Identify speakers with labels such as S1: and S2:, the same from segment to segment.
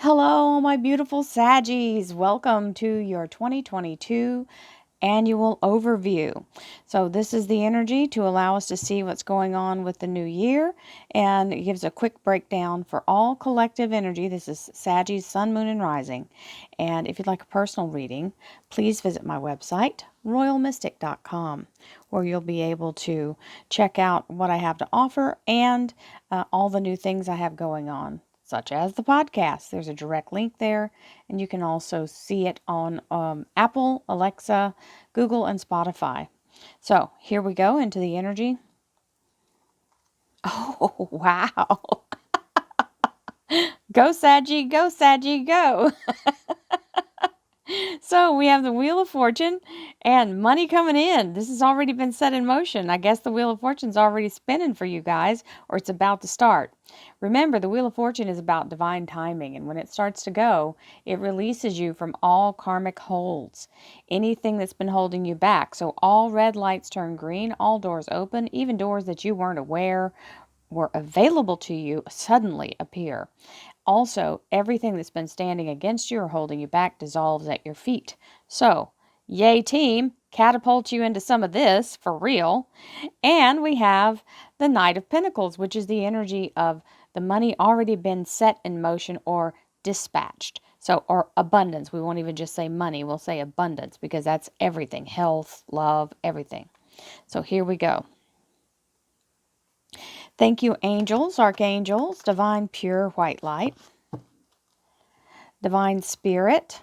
S1: Hello, my beautiful Saggies. Welcome to your 2022 annual overview. So this is the energy to allow us to see what's going on with the new year, and it gives a quick breakdown for all collective energy. This is Saggies, Sun, Moon, and Rising. And if you'd like a personal reading, please visit my website, royalmystic.com, where you'll be able to check out what I have to offer and all the new things I have going on, such as the podcast. There's a direct link there, and you can also see it on Apple, Alexa, Google, and Spotify. So here we go into the energy. Oh, wow. Go, Saggy, go, Saggy, go. So we have the Wheel of Fortune and money coming in. This has already been set in motion. I guess the Wheel of Fortune's already spinning for you guys, or it's about to start. Remember, the Wheel of Fortune is about divine timing, and when it starts to go, it releases you from all karmic holds, anything that's been holding you back. So all red lights turn green, all doors open, even doors that you weren't aware were available to you suddenly appear. Also, everything that's been standing against you or holding you back dissolves at your feet. So, yay team, catapult you into some of this for real. And we have the Knight of Pentacles, which is the energy of the money already been set in motion or dispatched. So, or abundance. We won't even just say money, we'll say abundance, because that's everything. Health, love, everything. So here we go. Thank you, angels, archangels, divine pure white light, divine spirit,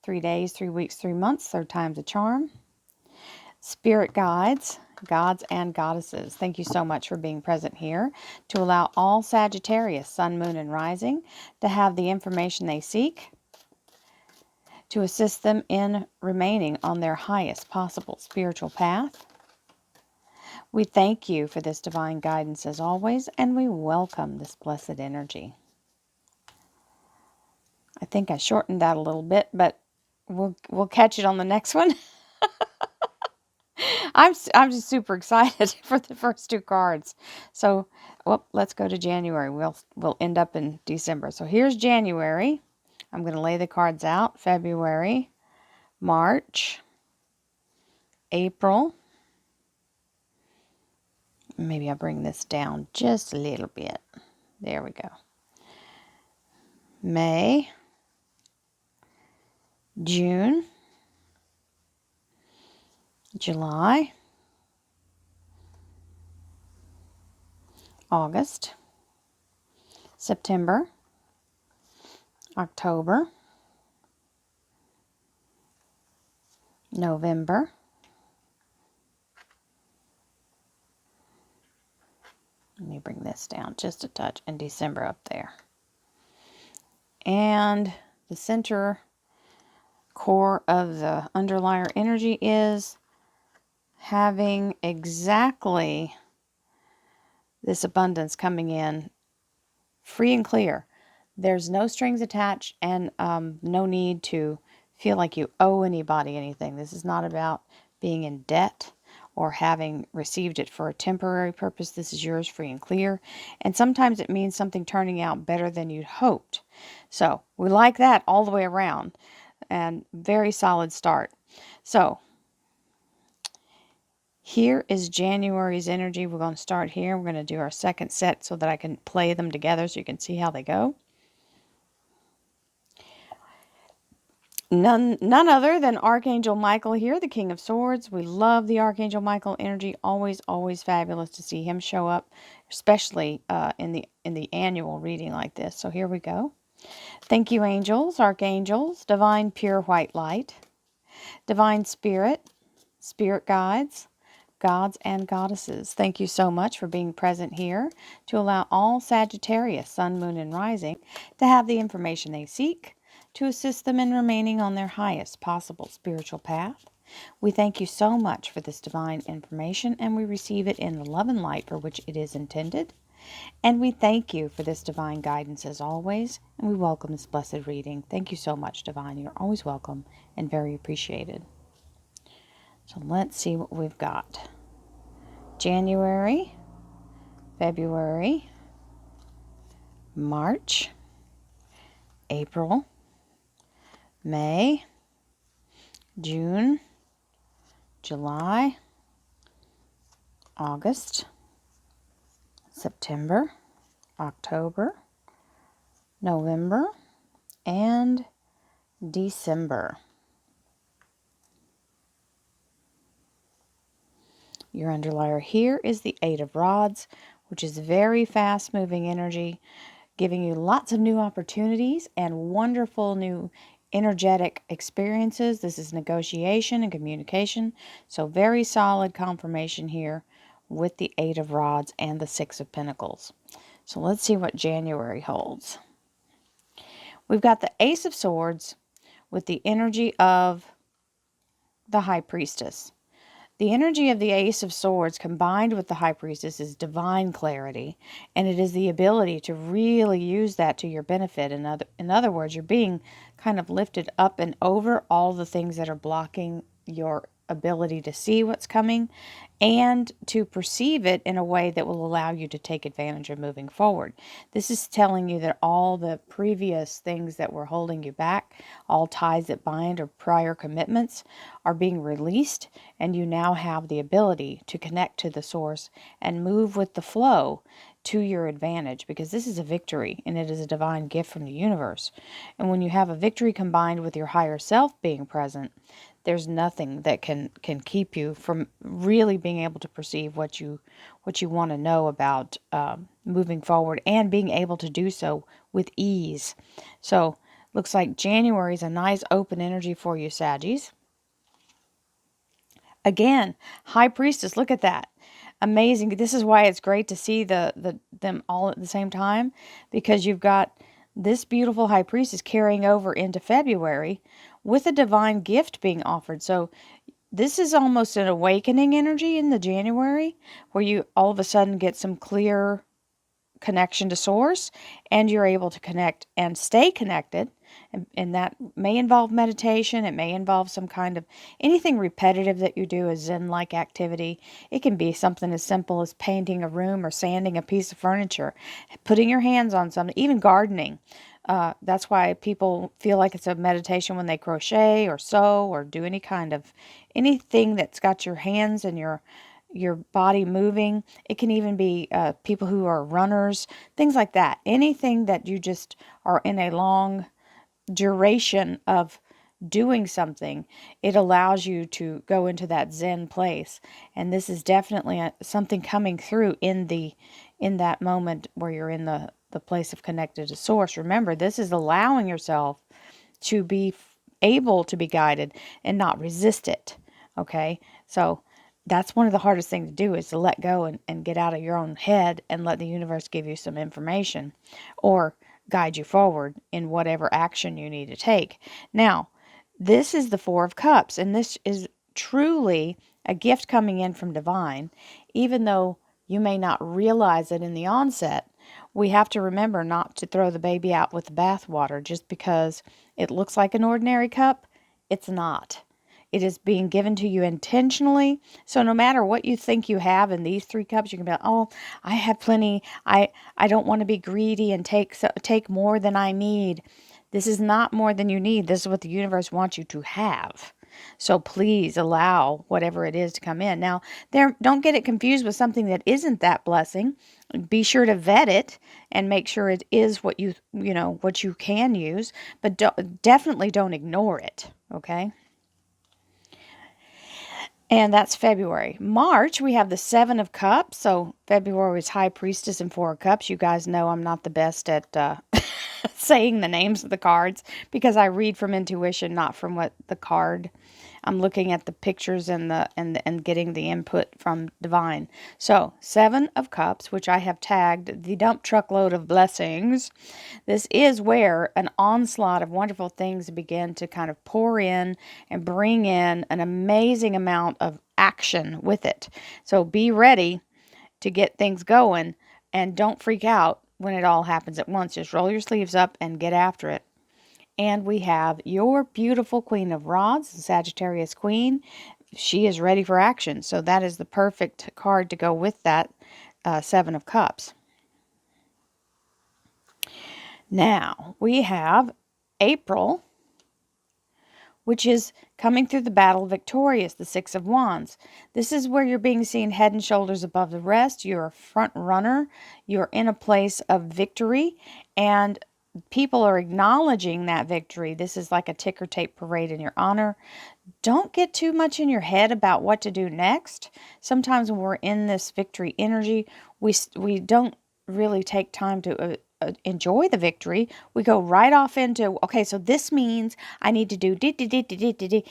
S1: 3 days, 3 weeks, 3 months, third time's a charm, spirit guides, gods and goddesses. Thank you so much for being present here to allow all Sagittarius, Sun, Moon, and Rising to have the information they seek to assist them in remaining on their highest possible spiritual path. We thank you for this divine guidance as always, and we welcome this blessed energy. I think I shortened that a little bit, but we'll catch it on the next one. I'm just super excited for the first 2 cards. So, well, let's go to January. We'll end up in December. So here's January. I'm going to lay the cards out. February, March, April. Maybe I'll bring this down just a little bit. There we go. May, June, July, August, September, October, November, let me bring this down just a touch, and December up there. And the center core of the underlier energy is having exactly this abundance coming in free and clear. There's no strings attached, and no need to feel like you owe anybody anything. This is not about being in debt or having received it for a temporary purpose. This is yours free and clear. And sometimes it means something turning out better than you'd hoped. So we like that all the way around, and very solid start. So here is January's energy. We're going to start here. We're going to do our second set so that I can play them together so you can see how they go. None other than Archangel Michael here, the King of Swords. We love the Archangel Michael energy. Always, always fabulous to see him show up, especially in the annual reading like this. So here we go. Thank you, angels, archangels, divine pure white light, divine spirit, spirit guides, gods and goddesses. Thank you so much for being present here to allow all Sagittarius, Sun, Moon, and Rising to have the information they seek to assist them in remaining on their highest possible spiritual path. We thank you so much for this divine information, and we receive it in the love and light for which it is intended. And we thank you for this divine guidance as always, and we welcome this blessed reading. Thank you so much, Divine. You're always welcome and very appreciated. So let's see what we've got. January, February, March, April, May, June, July, August, September, October, November, and December. Your underlier here is the Eight of Rods, which is very fast-moving energy, giving you lots of new opportunities and wonderful new energetic experiences. This is negotiation and communication, so very solid confirmation here with the Eight of Rods and the Six of Pentacles. So let's see what January holds. We've got the Ace of Swords with the energy of the High Priestess. The energy of the Ace of Swords combined with the High Priestess is divine clarity, and it is the ability to really use that to your benefit. In other words, you're being kind of lifted up and over all the things that are blocking your ability to see what's coming and to perceive it in a way that will allow you to take advantage of moving forward. This is telling you that all the previous things that were holding you back, all ties that bind or prior commitments, are being released, and you now have the ability to connect to the source and move with the flow to your advantage, because this is a victory and it is a divine gift from the universe. And when you have a victory combined with your higher self being present, there's nothing that can keep you from really being able to perceive what you want to know about moving forward, and being able to do so with ease. So looks like January is a nice open energy for you, Saggies. Again, High Priestess, look at that. Amazing. This is why it's great to see them all at the same time, because you've got this beautiful High Priestess carrying over into February with a divine gift being offered. So this is almost an awakening energy in the January, where you all of a sudden get some clear connection to source, and you're able to connect and stay connected. And that may involve meditation. It may involve some kind of anything repetitive that you do, a Zen-like activity. It can be something as simple as painting a room or sanding a piece of furniture, putting your hands on something, even gardening. That's why people feel like it's a meditation when they crochet or sew or do anything that's got your hands and your body moving. It can even be people who are runners, things like that. Anything that you just are in a long duration of doing something, it allows you to go into that Zen place. And this is definitely something coming through in that moment where you're in the place of connected to source. Remember, this is allowing yourself to be able to be guided and not resist it. Okay, so that's one of the hardest things to do, is to let go and get out of your own head and let the universe give you some information or guide you forward in whatever action you need to take. Now, this is the Four of Cups, and this is truly a gift coming in from divine. Even though you may not realize it in the onset, we have to remember not to throw the baby out with the bathwater. Just because it looks like an ordinary cup, it's not. It is being given to you intentionally. So no matter what you think you have in these three cups, you can be like, oh, I have plenty. I don't want to be greedy and take more than I need. This is not more than you need. This is what the universe wants you to have. So please allow whatever it is to come in. Now, don't get it confused with something that isn't that blessing. Be sure to vet it and make sure it is what what you can use, but definitely don't ignore it, okay? And that's February. March, we have the Seven of Cups. So February is High Priestess and Four of Cups. You guys know I'm not the best at saying the names of the cards, because I read from intuition, not from what the card. I'm looking at the pictures and getting the input from divine. So, Seven of Cups, which I have tagged the dump truckload of blessings. This is where an onslaught of wonderful things begin to kind of pour in and bring in an amazing amount of action with it. So be ready to get things going, and don't freak out when it all happens at once. Just roll your sleeves up and get after it. And we have your beautiful Queen of Rods, the Sagittarius Queen. She is ready for action. So that is the perfect card to go with that Seven of Cups. Now, we have April, which is coming through the battle victorious, the Six of Wands. This is where you're being seen head and shoulders above the rest. You're a front runner. You're in a place of victory, and people are acknowledging that victory. This is like a ticker tape parade in your honor. Don't get too much in your head about what to do next. Sometimes when we're in this victory energy, we don't really take time to enjoy the victory. We go right off into, okay, so this means I need to do di.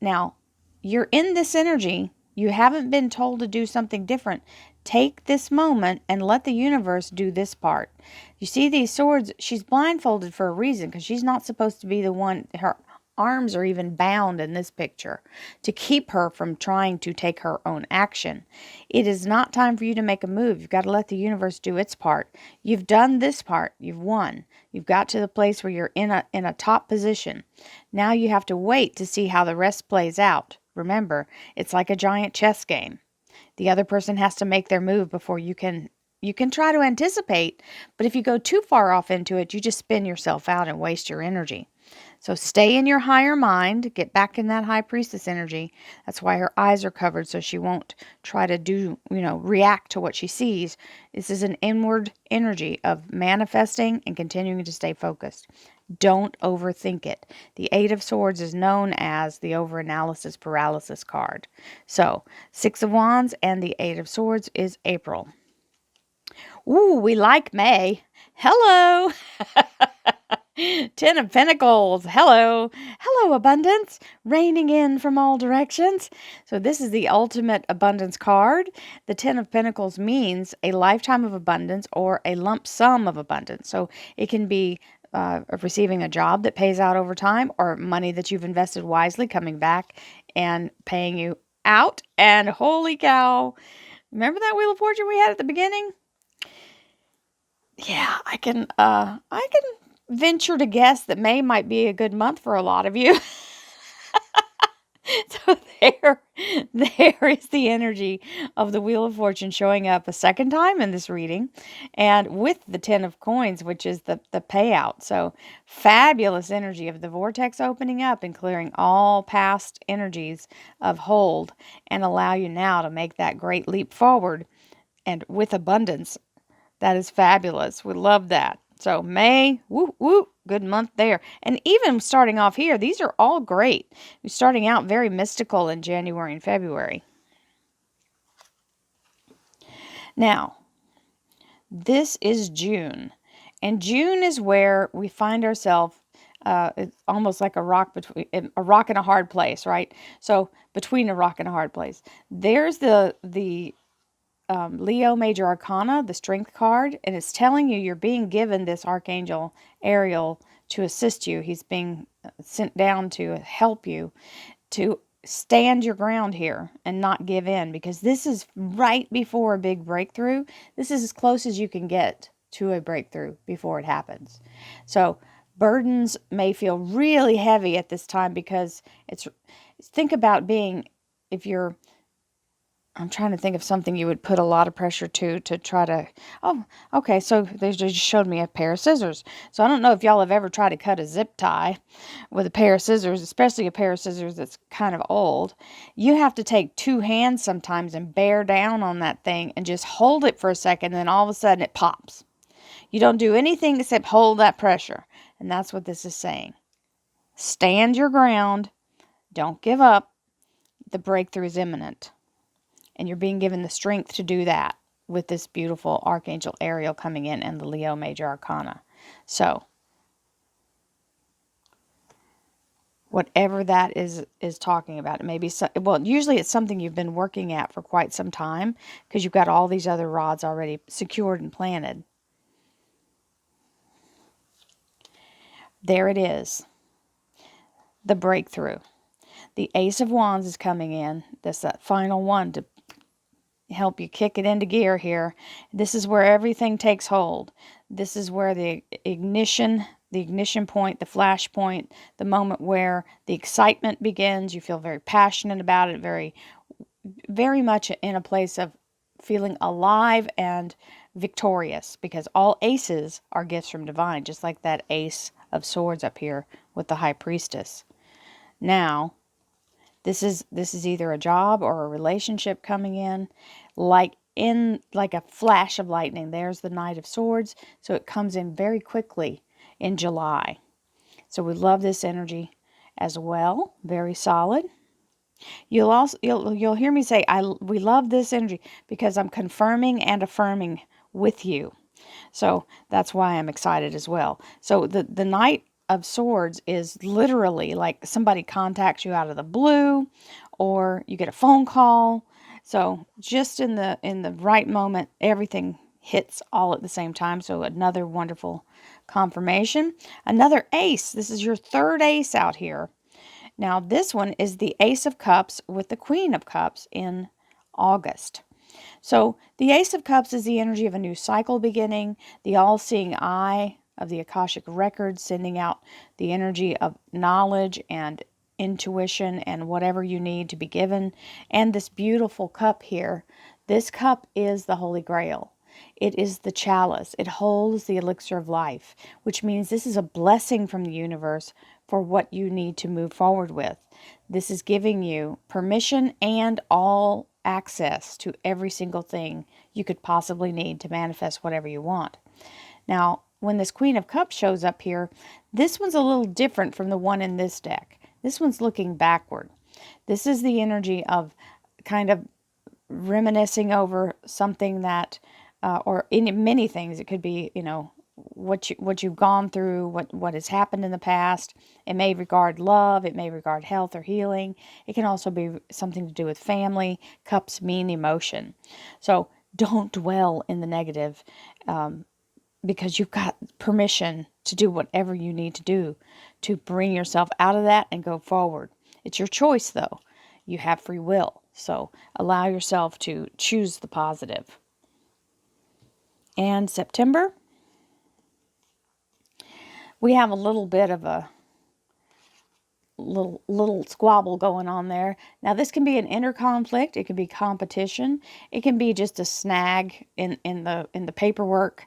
S1: Now, you're in this energy. You haven't been told to do something different. Take this moment and let the universe do this part. You see these swords, she's blindfolded for a reason, because she's not supposed to be the one. Her arms are even bound in this picture to keep her from trying to take her own action. It is not time for you to make a move. You've got to let the universe do its part. You've done this part. You've won. You've got to the place where you're in a top position. Now you have to wait to see how the rest plays out. Remember, it's like a giant chess game. The other person has to make their move before you can try to anticipate, but if you go too far off into it, you just spin yourself out and waste your energy. So stay in your higher mind, get back in that high priestess energy. That's why her eyes are covered, so she won't try to react to what she sees. This is an inward energy of manifesting and continuing to stay focused. Don't overthink it. The Eight of Swords is known as the overanalysis paralysis card. So, Six of Wands and the Eight of Swords is April. Ooh, we like May. Hello. Ten of Pentacles. Hello. Hello, abundance. Raining in from all directions. So this is the ultimate abundance card. The Ten of Pentacles means a lifetime of abundance or a lump sum of abundance. So it can be receiving a job that pays out over time, or money that you've invested wisely coming back and paying you out. And holy cow, remember that Wheel of Fortune we had at the beginning? Yeah, I can venture to guess that May might be a good month for a lot of you. So there is the energy of the Wheel of Fortune showing up a second time in this reading, and with the Ten of Coins, which is the payout. So fabulous energy of the vortex opening up and clearing all past energies of hold, and allow you now to make that great leap forward and with abundance. That is fabulous. We love that. So May, woo, woo, good month there. And even starting off here, these are all great. We're starting out very mystical in January and February. Now, this is June. And June is where we find ourselves, it's almost like a rock and a hard place, right? So between a rock and a hard place. There's the Leo Major Arcana, the Strength card, and it's telling you you're being given this Archangel Ariel to assist you. He's being sent down to help you to stand your ground here and not give in, because this is right before a big breakthrough. This is as close as you can get to a breakthrough before it happens. So burdens may feel really heavy at this time, because think about being, I'm trying to think of something you would put a lot of pressure to try to, oh, okay, so they just showed me a pair of scissors. So I don't know if y'all have ever tried to cut a zip tie with a pair of scissors, especially a pair of scissors that's kind of old. You have to take two hands sometimes and bear down on that thing and just hold it for a second, and then all of a sudden it pops. You don't do anything except hold that pressure. And that's what this is saying. Stand your ground. Don't give up. The breakthrough is imminent. And you're being given the strength to do that with this beautiful Archangel Ariel coming in and the Leo Major Arcana. So, whatever that is talking about, it may be, usually it's something you've been working at for quite some time, because you've got all these other rods already secured and planted. There it is. The breakthrough. The Ace of Wands is coming in. That's that final one to help you kick it into gear here. This is where everything takes hold. This is where the ignition point, the flash point, the moment where the excitement begins. You feel very passionate about it, very, very much in a place of feeling alive and victorious, because all aces are gifts from divine, just like that Ace of Swords up here with the High Priestess. Now, this is either a job or a relationship coming in, like a flash of lightning. There's the Knight of Swords, so it comes in very quickly in July. So we love this energy as well. Very solid. You'll hear me say we love this energy because I'm confirming and affirming with you. So that's why I'm excited as well. So the Knight of Swords is literally like somebody contacts you out of the blue, or you get a phone call. So just in the right moment, everything hits all at the same time. So another wonderful confirmation. Another ace. This is your third ace out here. Now this one is the Ace of Cups with the Queen of Cups in August. So the Ace of Cups is the energy of a new cycle beginning, the all-seeing eye of the Akashic Records, sending out the energy of knowledge and intuition and whatever you need to be given. And this beautiful cup here, this cup is the Holy Grail. It is the chalice. It holds the elixir of life, which means this is a blessing from the universe for what you need to move forward with. This is giving you permission and all access to every single thing you could possibly need to manifest whatever you want. Now, when this Queen of Cups shows up here, this one's a little different from the one in this deck. This one's looking backward. This is the energy of kind of reminiscing over something that or in many things. It could be, what you've gone through, what has happened in the past. It may regard love, it may regard health or healing. It can also be something to do with family. Cups mean emotion. So don't dwell in the negative, because you've got permission to do whatever you need to do to bring yourself out of that and go forward. It's your choice, though. You have free will. So allow yourself to choose the positive. And September, we have a little bit of a little squabble going on there. Now this can be an inner conflict, it can be competition, it can be just a snag in the paperwork.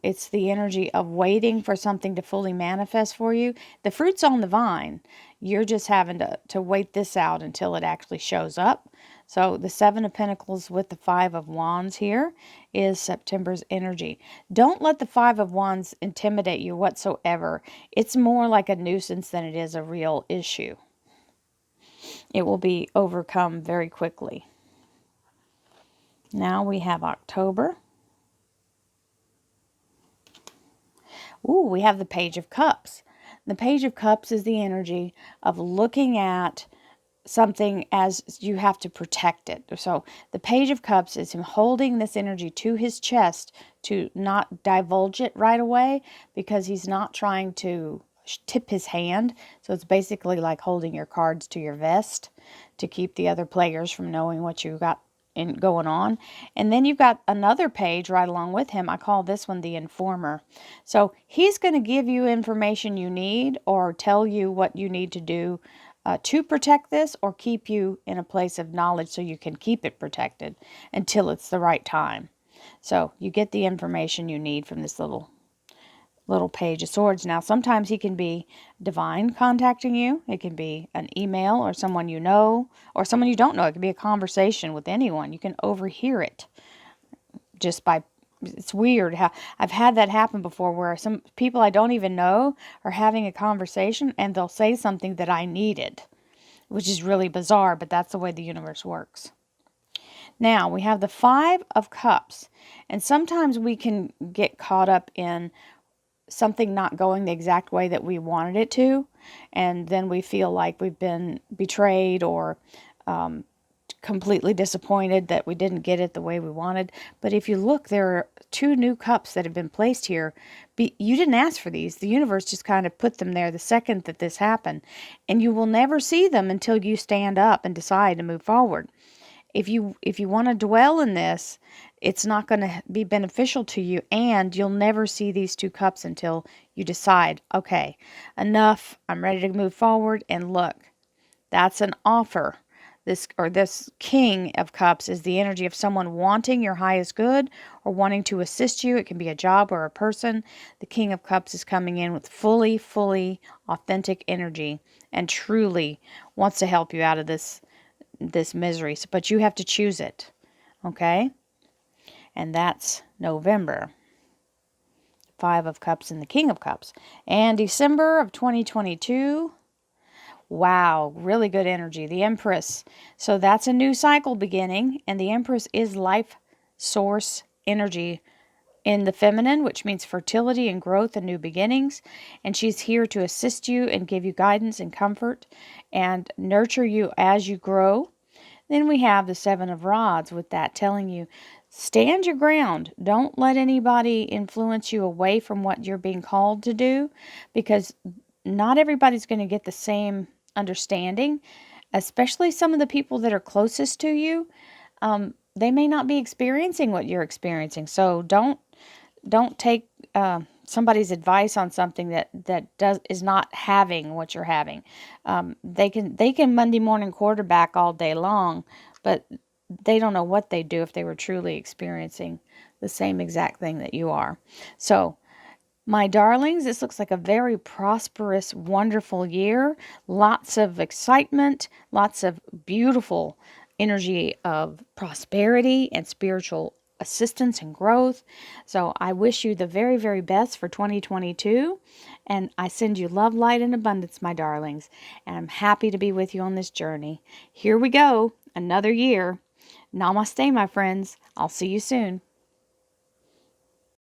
S1: It's the energy of waiting for something to fully manifest for you. The fruit's on the vine. You're just having to wait this out until it actually shows up. So the Seven of Pentacles with the Five of Wands here is September's energy. Don't let the Five of Wands intimidate you whatsoever. It's more like a nuisance than it is a real issue. It will be overcome very quickly. Now we have October. Ooh, we have the Page of Cups. The Page of Cups is the energy of looking at something as you have to protect it. So the Page of Cups is him holding this energy to his chest to not divulge it right away, because he's not trying to tip his hand. So it's basically like holding your cards to your vest to keep the other players from knowing what you got going on. And then you've got another page right along with him. I call this one the Informer. So he's going to give you information you need, or tell you what you need to do to protect this, or keep you in a place of knowledge so you can keep it protected until it's the right time. So you get the information you need from this little Page of Swords. Now, sometimes he can be divine contacting you. It can be an email, or someone you know, or someone you don't know. It can be a conversation with anyone. You can overhear it just by... It's weird how I've had that happen before, where some people I don't even know are having a conversation and they'll say something that I needed, which is really bizarre, but that's the way the universe works. Now we have the Five of Cups, and sometimes we can get caught up in something not going the exact way that we wanted it to, and then we feel like we've been betrayed, or completely disappointed that we didn't get it the way we wanted. But if you look, there are two new cups that have been placed here. You didn't ask for these. The universe just kind of put them there the second that this happened. And you will never see them until you stand up and decide to move forward. If you want to dwell in this, it's not going to be beneficial to you, and you'll never see these two cups until you decide, okay, enough, I'm ready to move forward. And look, that's an offer. this King of Cups is the energy of someone wanting your highest good or wanting to assist you. It can be a job or a person. The King of Cups is coming in with fully authentic energy and truly wants to help you out of this misery. But you have to choose it, okay? And that's November. 5 of Cups and the King of Cups. And December of 2022. Wow, really good energy. The Empress. So that's a new cycle beginning. And the Empress is life source energy in the feminine, which means fertility and growth and new beginnings. And she's here to assist you and give you guidance and comfort and nurture you as you grow. Then we have the 7 of Rods with that telling you, stand your ground. Don't let anybody influence you away from what you're being called to do, because not everybody's going to get the same understanding, especially some of the people that are closest to you. They may not be experiencing what you're experiencing. So don't take somebody's advice on something that is not having what you're having. They can Monday morning quarterback all day long, but they don't know what they'd do if they were truly experiencing the same exact thing that you are. So, my darlings, this looks like a very prosperous, wonderful year. Lots of excitement, lots of beautiful energy of prosperity and spiritual assistance and growth. So I wish you the very, very best for 2022. And I send you love, light, and abundance, my darlings. And I'm happy to be with you on this journey. Here we go, another year. Namaste, my friends. I'll see you soon.